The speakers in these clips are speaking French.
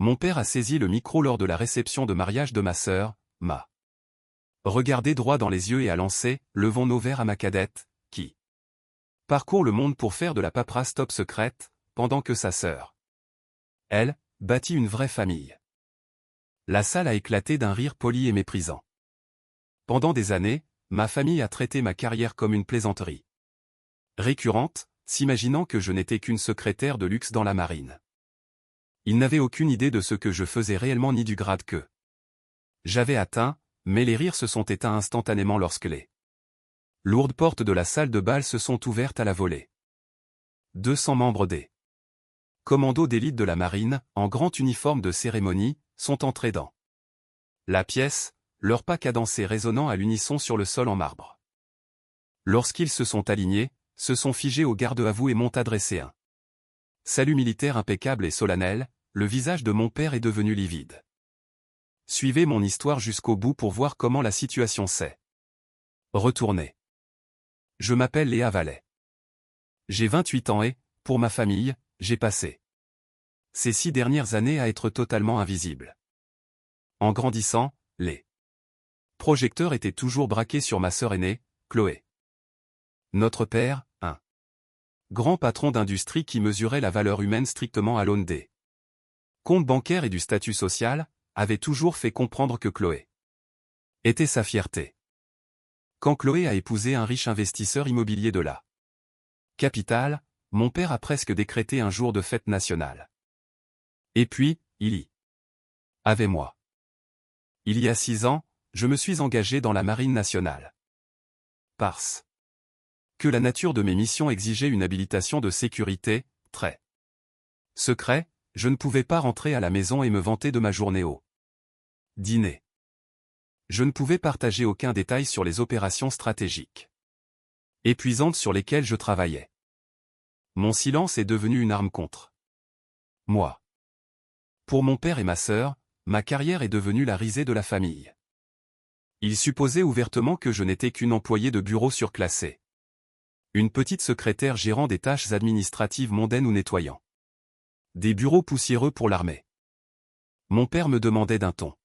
Mon père a saisi le micro lors de la réception de mariage de ma sœur, m'a regardé droit dans les yeux et a lancé « Levons nos verres à ma cadette, qui parcourt le monde pour faire de la paperasse top secrète, pendant que sa sœur, elle, bâtit une vraie famille. » La salle a éclaté d'un rire poli et méprisant. Pendant des années, ma famille a traité ma carrière comme une plaisanterie récurrente, s'imaginant que je n'étais qu'une secrétaire de luxe dans la marine. Ils n'avaient aucune idée de ce que je faisais réellement ni du grade que j'avais atteint, mais les rires se sont éteints instantanément lorsque les lourdes portes de la salle de bal se sont ouvertes à la volée. 200 membres des commandos d'élite de la marine, en grand uniforme de cérémonie, sont entrés dans la pièce, leurs pas cadencés résonnant à l'unisson sur le sol en marbre. Lorsqu'ils se sont alignés, se sont figés au garde-à-vous et m'ont adressé un salut militaire impeccable et solennel, le visage de mon père est devenu livide. Suivez mon histoire jusqu'au bout pour voir comment la situation s'est retournée. Je m'appelle Léa Vallet. J'ai 28 ans et, pour ma famille, j'ai passé ces 6 dernières années à être totalement invisible. En grandissant, les projecteurs étaient toujours braqués sur ma sœur aînée, Chloé. Notre père, un grand patron d'industrie qui mesurait la valeur humaine strictement à l'aune des comptes bancaires et du statut social, avait toujours fait comprendre que Chloé était sa fierté. Quand Chloé a épousé un riche investisseur immobilier de la capitale, mon père a presque décrété un jour de fête nationale. Et puis, il y avait moi. Il y a 6 ans, je me suis engagé dans la Marine nationale. Parce que la nature de mes missions exigeait une habilitation de sécurité, très secret, je ne pouvais pas rentrer à la maison et me vanter de ma journée au dîner. Je ne pouvais partager aucun détail sur les opérations stratégiques épuisantes sur lesquelles je travaillais. Mon silence est devenu une arme contre moi. Pour mon père et ma sœur, ma carrière est devenue la risée de la famille. Ils supposaient ouvertement que je n'étais qu'une employée de bureau surclassée. Une petite secrétaire gérant des tâches administratives mondaines ou nettoyant des bureaux poussiéreux pour l'armée. Mon père me demandait d'un ton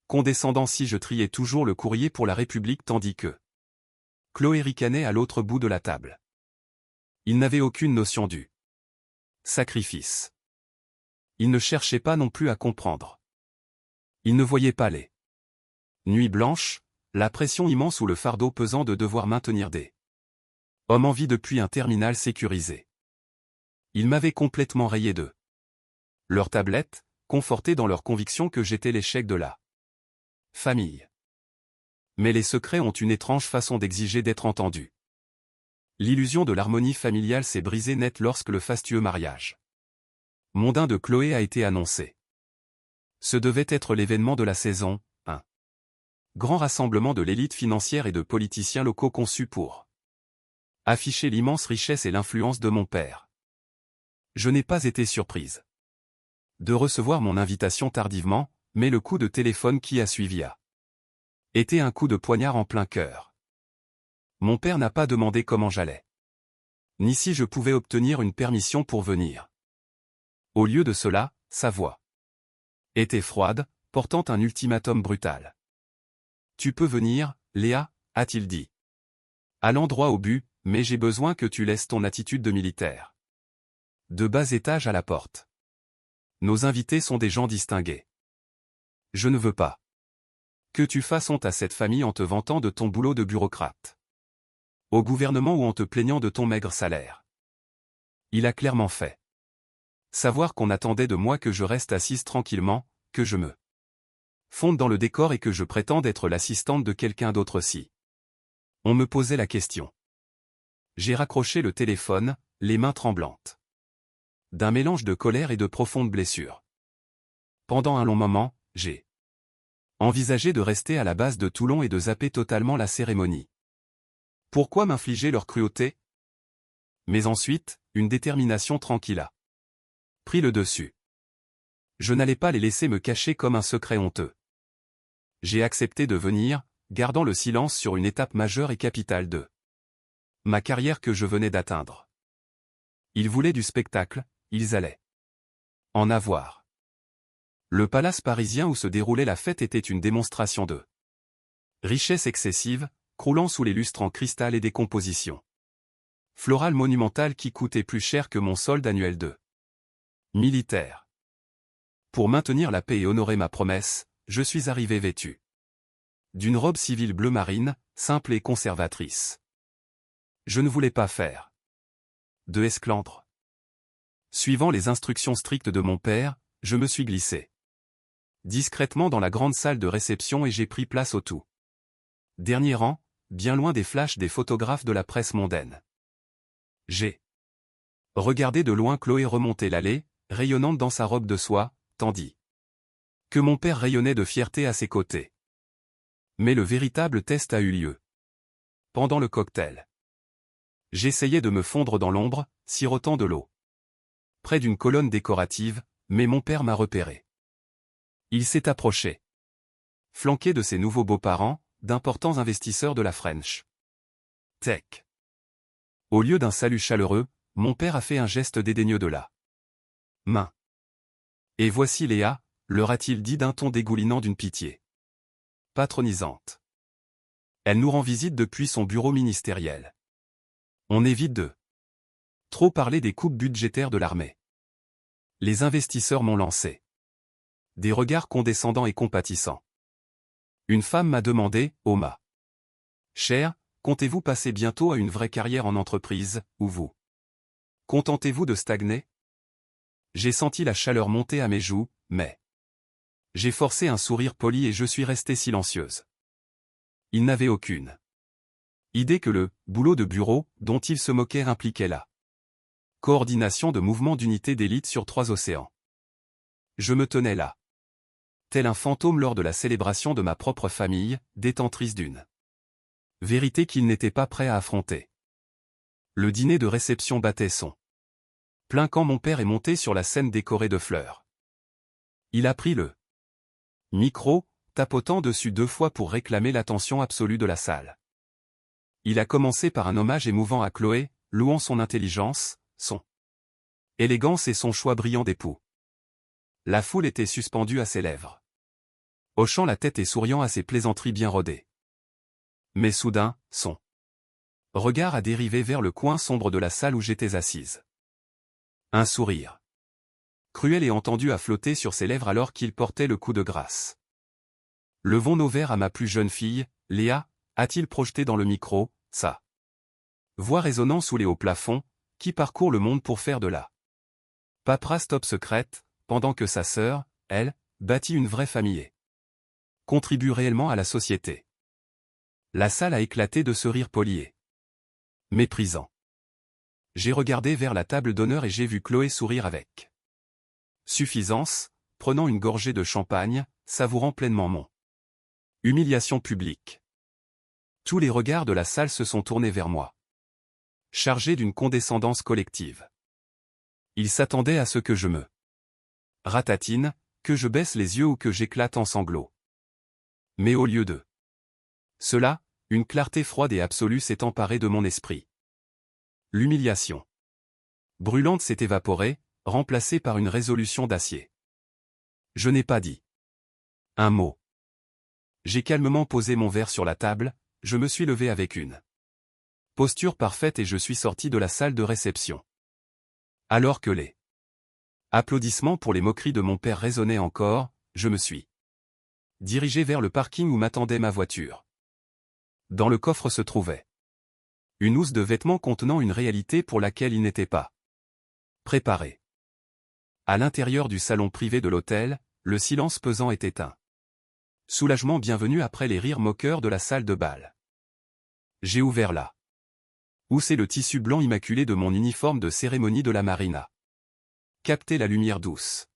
condescendant si je triais toujours le courrier pour la République tandis que Chloé ricanait à l'autre bout de la table. Il n'avait aucune notion du sacrifice. Il ne cherchait pas non plus à comprendre. Il ne voyait pas les nuits blanches, la pression immense ou le fardeau pesant de devoir maintenir des hommes en vie depuis un terminal sécurisé. Ils m'avaient complètement rayé d'eux. Leur tablette, confortés dans leur conviction que j'étais l'échec de la famille. Mais les secrets ont une étrange façon d'exiger d'être entendus. L'illusion de l'harmonie familiale s'est brisée net lorsque le fastueux mariage mondain de Chloé a été annoncé. Ce devait être l'événement de la saison, un grand rassemblement de l'élite financière et de politiciens locaux conçus pour afficher l'immense richesse et l'influence de mon père. Je n'ai pas été surprise de recevoir mon invitation tardivement, mais le coup de téléphone qui a suivi a été un coup de poignard en plein cœur. Mon père n'a pas demandé comment j'allais, ni si je pouvais obtenir une permission pour venir. Au lieu de cela, sa voix était froide, portant un ultimatum brutal. « Tu peux venir, Léa, a-t-il dit. Allant droit au but, mais j'ai besoin que tu laisses ton attitude de militaire. De bas étage à la porte. Nos invités sont des gens distingués. Je ne veux pas que tu fasses honte à cette famille en te vantant de ton boulot de bureaucrate. Au gouvernement ou en te plaignant de ton maigre salaire. » Il a clairement fait savoir qu'on attendait de moi que je reste assise tranquillement, que je me fonde dans le décor et que je prétende être l'assistante de quelqu'un d'autre si on me posait la question. J'ai raccroché le téléphone, les mains tremblantes d'un mélange de colère et de profondes blessures. Pendant un long moment, j'ai envisagé de rester à la base de Toulon et de zapper totalement la cérémonie. Pourquoi m'infliger leur cruauté? Mais ensuite, une détermination tranquille a pris le dessus. Je n'allais pas les laisser me cacher comme un secret honteux. J'ai accepté de venir, gardant le silence sur une étape majeure et capitale de ma carrière que je venais d'atteindre. Ils voulaient du spectacle, ils allaient en avoir. Le palace parisien où se déroulait la fête était une démonstration de richesse excessive, croulant sous les lustres en cristal et décomposition. Florale monumentale qui coûtait plus cher que mon solde annuel de militaire. Pour maintenir la paix et honorer ma promesse, je suis arrivé vêtu d'une robe civile bleu marine, simple et conservatrice. Je ne voulais pas faire de esclandre. Suivant les instructions strictes de mon père, je me suis glissé discrètement dans la grande salle de réception et j'ai pris place au tout dernier rang, bien loin des flashs des photographes de la presse mondaine. J'ai regardé de loin Chloé remonter l'allée, rayonnante dans sa robe de soie, tandis que mon père rayonnait de fierté à ses côtés. Mais le véritable test a eu lieu pendant le cocktail. J'essayais de me fondre dans l'ombre, sirotant de l'eau près d'une colonne décorative, mais mon père m'a repéré. Il s'est approché, flanqué de ses nouveaux beaux-parents, d'importants investisseurs de la French Tech. Au lieu d'un salut chaleureux, mon père a fait un geste dédaigneux de la main. Et voici Léa, leur a-t-il dit d'un ton dégoulinant d'une pitié patronisante. Elle nous rend visite depuis son bureau ministériel. On évite de trop parler des coupes budgétaires de l'armée. Les investisseurs m'ont lancé des regards condescendants et compatissants. Une femme m'a demandé, « Oh ma chère, comptez-vous passer bientôt à une vraie carrière en entreprise, ou vous contentez-vous de stagner ?» J'ai senti la chaleur monter à mes joues, mais j'ai forcé un sourire poli et je suis restée silencieuse. Il n'avait aucune idée que le boulot de bureau dont il se moquait impliquait la coordination de mouvements d'unités d'élite sur 3 océans. Je me tenais là, tel un fantôme lors de la célébration de ma propre famille, détentrice d'une vérité qu'il n'était pas prêt à affronter. Le dîner de réception battait son plein quand mon père est monté sur la scène décorée de fleurs. Il a pris le micro, tapotant dessus 2 fois pour réclamer l'attention absolue de la salle. Il a commencé par un hommage émouvant à Chloé, louant son intelligence, son élégance et son choix brillant d'époux. La foule était suspendue à ses lèvres, hochant la tête et souriant à ses plaisanteries bien rodées. Mais soudain, son regard a dérivé vers le coin sombre de la salle où j'étais assise. Un sourire cruel et entendu a flotté sur ses lèvres alors qu'il portait le coup de grâce. Levons nos verres à ma plus jeune fille, Léa, a-t-il projeté dans le micro, sa voix résonnant sous les hauts plafonds, qui parcourt le monde pour faire de la paperasse top secrète, pendant que sa sœur, elle, bâtit une vraie famille et contribue réellement à la société. La salle a éclaté de ce rire poli et méprisant. J'ai regardé vers la table d'honneur et j'ai vu Chloé sourire avec suffisance, prenant une gorgée de champagne, savourant pleinement mon humiliation publique. Tous les regards de la salle se sont tournés vers moi, chargés d'une condescendance collective. Ils s'attendaient à ce que je me ratatine, que je baisse les yeux ou que j'éclate en sanglots. Mais au lieu de cela, une clarté froide et absolue s'est emparée de mon esprit. L'humiliation brûlante s'est évaporée, remplacée par une résolution d'acier. Je n'ai pas dit un mot. J'ai calmement posé mon verre sur la table, je me suis levé avec une posture parfaite et je suis sorti de la salle de réception. Alors que les applaudissements pour les moqueries de mon père résonnaient encore, je me suis dirigé vers le parking où m'attendait ma voiture. Dans le coffre se trouvait une housse de vêtements contenant une réalité pour laquelle il n'était pas préparé. À l'intérieur du salon privé de l'hôtel, le silence pesant était un soulagement bienvenu après les rires moqueurs de la salle de bal. J'ai ouvert la housse et le tissu blanc immaculé de mon uniforme de cérémonie de la marina. Capté la lumière douce.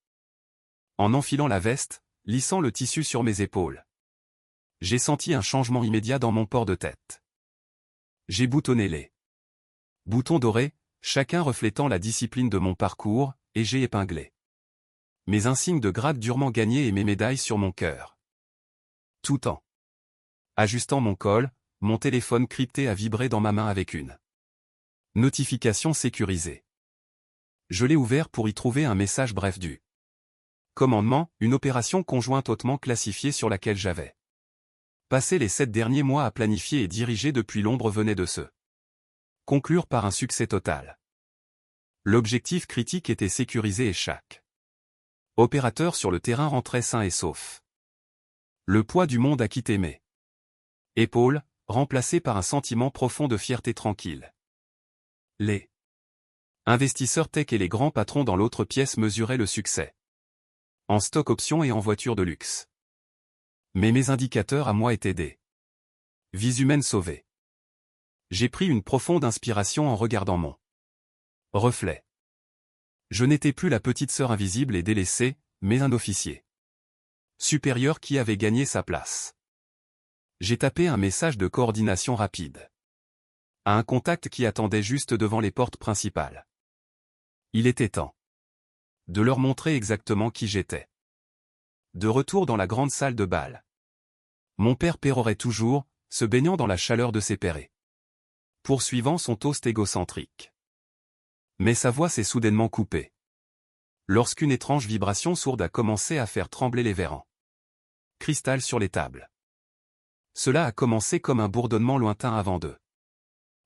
En enfilant la veste, lissant le tissu sur mes épaules, j'ai senti un changement immédiat dans mon port de tête. J'ai boutonné les boutons dorés, chacun reflétant la discipline de mon parcours, et j'ai épinglé mes insignes de grade durement gagnés et mes médailles sur mon cœur. Tout en ajustant mon col, mon téléphone crypté a vibré dans ma main avec une notification sécurisée. Je l'ai ouvert pour y trouver un message bref du Commandement, une opération conjointe hautement classifiée sur laquelle j'avais passé les 7 derniers mois à planifier et diriger depuis l'ombre venait de se conclure par un succès total. L'objectif critique était sécurisé et chaque opérateur sur le terrain rentrait sain et sauf. Le poids du monde a quitté mes épaules, remplacé par un sentiment profond de fierté tranquille. Les investisseurs tech et les grands patrons dans l'autre pièce mesuraient le succès. En stock options et en voitures de luxe. Mais mes indicateurs à moi étaient des vies humaines sauvées. J'ai pris une profonde inspiration en regardant mon reflet. Je n'étais plus la petite sœur invisible et délaissée, mais un officier supérieur qui avait gagné sa place. J'ai tapé un message de coordination rapide à un contact qui attendait juste devant les portes principales. Il était temps de leur montrer exactement qui j'étais. De retour dans la grande salle de bal. Mon père pérorait toujours, se baignant dans la chaleur de ses perrets. Poursuivant son toast égocentrique. Mais sa voix s'est soudainement coupée. Lorsqu'une étrange vibration sourde a commencé à faire trembler les verres en cristal sur les tables. Cela a commencé comme un bourdonnement lointain avant de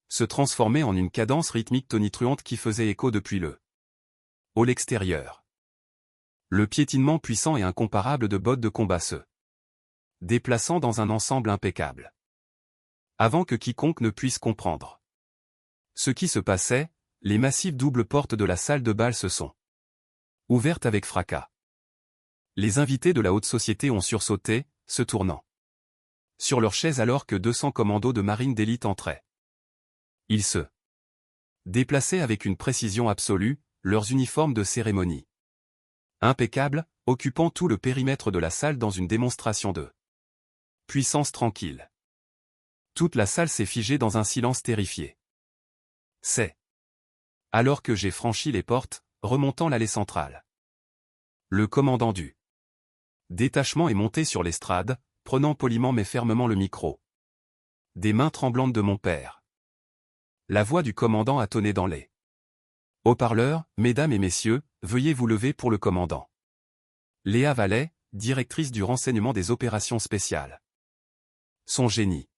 se transformer en une cadence rythmique tonitruante qui faisait écho depuis le hall extérieur. Le piétinement puissant et incomparable de bottes de combat se déplaçant dans un ensemble impeccable. Avant que quiconque ne puisse comprendre ce qui se passait, les massives doubles portes de la salle de bal se sont ouvertes avec fracas. Les invités de la haute société ont sursauté, se tournant sur leurs chaises alors que 200 commandos de marine d'élite entraient. Ils se déplaçaient avec une précision absolue, leurs uniformes de cérémonie impeccables, occupant tout le périmètre de la salle dans une démonstration de puissance tranquille. Toute la salle s'est figée dans un silence terrifié. C'est alors que j'ai franchi les portes, remontant l'allée centrale. Le commandant du détachement est monté sur l'estrade, prenant poliment mais fermement le micro. Des mains tremblantes de mon père. La voix du commandant a tonné dans les haut-parleurs. Mesdames et messieurs, veuillez vous lever pour le commandant Léa Vallet, directrice du renseignement des opérations spéciales. Son génie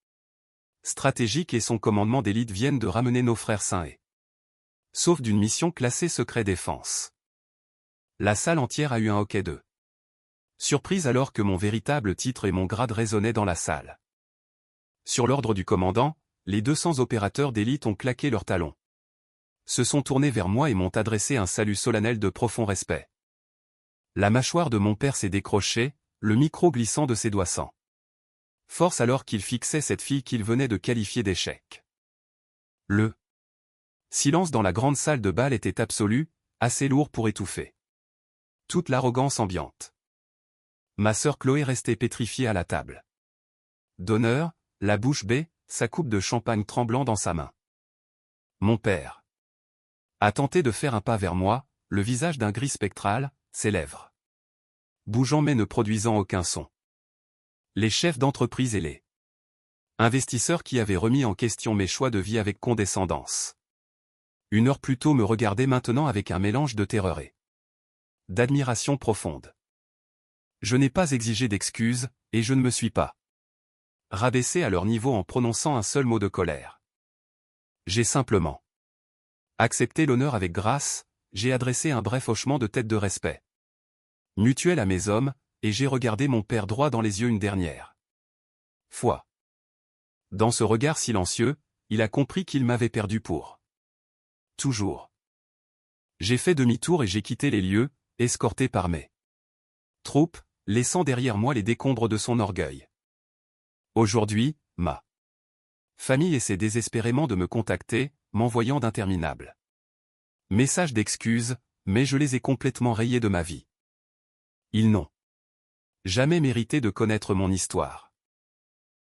stratégique et son commandement d'élite viennent de ramener nos frères sains et sauf d'une mission classée secret défense. La salle entière a eu un hoquet de surprise alors que mon véritable titre et mon grade résonnaient dans la salle. Sur l'ordre du commandant, les 200 opérateurs d'élite ont claqué leurs talons. Se sont tournés vers moi et m'ont adressé un salut solennel de profond respect. La mâchoire de mon père s'est décrochée, le micro glissant de ses doigts sans force alors qu'il fixait cette fille qu'il venait de qualifier d'échec. Le silence dans la grande salle de bal était absolu, assez lourd pour étouffer toute l'arrogance ambiante. Ma sœur Chloé restait pétrifiée à la table d'honneur, la bouche bée, sa coupe de champagne tremblant dans sa main. Mon père a tenté de faire un pas vers moi, le visage d'un gris spectral, ses lèvres bougeant mais ne produisant aucun son. Les chefs d'entreprise et les investisseurs qui avaient remis en question mes choix de vie avec condescendance. Une heure plus tôt me regardaient maintenant avec un mélange de terreur et d'admiration profonde. Je n'ai pas exigé d'excuses, et je ne me suis pas rabaissé à leur niveau en prononçant un seul mot de colère. J'ai simplement accepté l'honneur avec grâce, j'ai adressé un bref hochement de tête de respect mutuel à mes hommes, et j'ai regardé mon père droit dans les yeux une dernière fois. Dans ce regard silencieux, il a compris qu'il m'avait perdu pour toujours. J'ai fait demi-tour et j'ai quitté les lieux, escorté par mes troupes, laissant derrière moi les décombres de son orgueil. Aujourd'hui, ma famille essaie désespérément de me contacter, m'envoyant d'interminables messages d'excuses, mais je les ai complètement rayés de ma vie. Ils n'ont jamais mérité de connaître mon histoire.